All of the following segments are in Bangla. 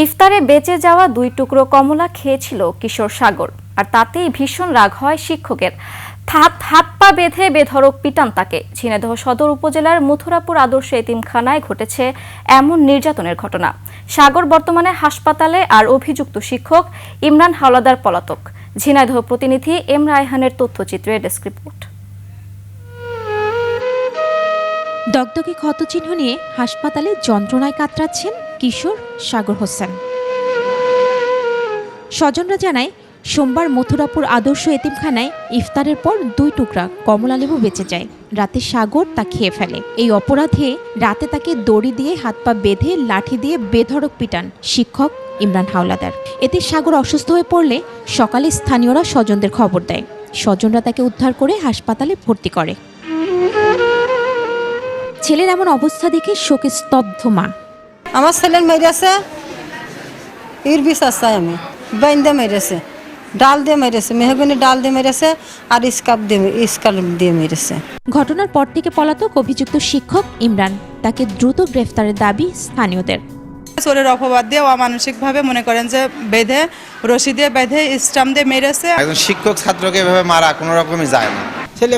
ইফতারে বেঁচে যাওয়া 2 টুকরো কমলা খেয়েছিল কিশোর সাগর, আর তাতেই ভীষণ রাগ হয় শিক্ষকের। হাত পা বেঁধে বেধড়ক পিটান তাকে। ঝিনাইদহ সদর উপজেলার মথুরাপুর আদর্শ এতিমখানায় ঘটেছে এমন নির্যাতনের ঘটনা। সাগর বর্তমানে হাসপাতালে, আর অভিযুক্ত শিক্ষক ইমরান হাওলাদার পলাতক। ঝিনাইদহ প্রতিনিধি এম রায়হানের তথ্যচিত্রে ডেস্ক রিপোর্ট। দগদগে ক্ষতচিহ্ন নিয়ে হাসপাতালে যন্ত্রণায় কাতরাচ্ছেন কিশোর সাগর হোসেন। স্বজনরা জানায়, সোমবার মথুরাপুর আদর্শ এতিমখানায় ইফতারের পর 2 টুকরা কমলা লেবু বেঁচে যায়। রাতে সাগর তা খেয়ে ফেলে। এই অপরাধে রাতে তাকে দড়ি দিয়ে হাত পা বেঁধে লাঠি দিয়ে বেধড়ক পিটান শিক্ষক ইমরান হাওলাদার। এতে সাগর অসুস্থ হয়ে পড়লে সকালে স্থানীয়রা স্বজনদের খবর দেয়। স্বজনরা তাকে উদ্ধার করে হাসপাতালে ভর্তি করে। ছেলের এমন অবস্থা দেখে শোকে স্তব্ধ মা। আমার ছেলের মেরেছে, এর বিশ্বাস চাই আমি। বাইন্দা মেরেছে, ডাল দিয়ে মেরেছে, মেহগনি ডাল দিয়ে মেরেছে, আর স্কার্ফ দিয়ে মেরেছে। ঘটনার পর থেকে পলাতক অভিযুক্ত শিক্ষক ইমরান। তাকে দ্রুত গ্রেফতারের দাবি স্থানীয়দের। চোরের অপবাদ দিয়ে অমানসিকভাবে মনে করেন যে বেঁধে রশি দিয়ে বেঁধে স্টাম্প দিয়ে মেরেছে। একজন শিক্ষক ছাত্রকে এভাবে মারা কোনো রকমই যায় না। ছেলে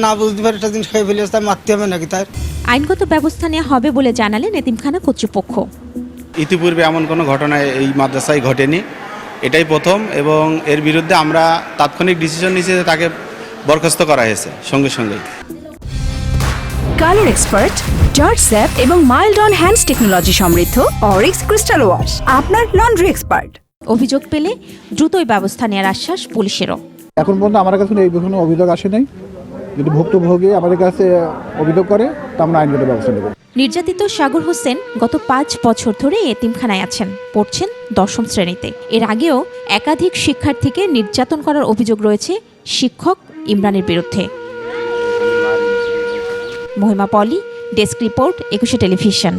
না বুঝতে পারে একটা জিনিস খেয়ে ফেলে তাই মারতে হবে নাকি? তার আইনগত ব্যবস্থা নেওয়া হবে বলে জানালেন এতিমখানা কর্তৃপক্ষ। ইতিপূর্বে এমন কোনো ঘটনা এই মাদ্রাসায় ঘটেনি, এটাই প্রথম, এবং এর বিরুদ্ধে আমরা তাৎক্ষণিক ডিসিশন নিয়েছি যে তাকে বরখাস্ত করা হয়েছে সঙ্গে সঙ্গেই। কালার এক্সপার্ট, জর্জ স্যাপ এবং মাইল্ড অন হ্যান্ডস টেকনোলজি সমৃদ্ধ অরিক্স ক্রিস্টাল ওয়াশ আপনার লন্ড্রি এক্সপার্ট। অভিযোগ পেলে দ্রুতই ব্যবস্থা নেওয়ার আশ্বাস পুলিশেরও। এখন পর্যন্ত আমার কাছে এই কোনো অভিযোগ আসে নাই। যদি ভুক্তভোগী আমাদের কাছে অভিযোগ করে তা আমরা আইনগত ব্যবস্থা নেব। নির্যাতিত সাগর হোসেন গত 5 বছর ধরে এতিমখানায় আছেন, পড়ছেন 10ম শ্রেণীতে। এর আগেও একাধিক শিক্ষার্থীকে নির্যাতন করার অভিযোগ রয়েছে শিক্ষক ইমরানের বিরুদ্ধে। মহিমা পলি, ডেস্ক রিপোর্ট, 21 টেলিভিশন।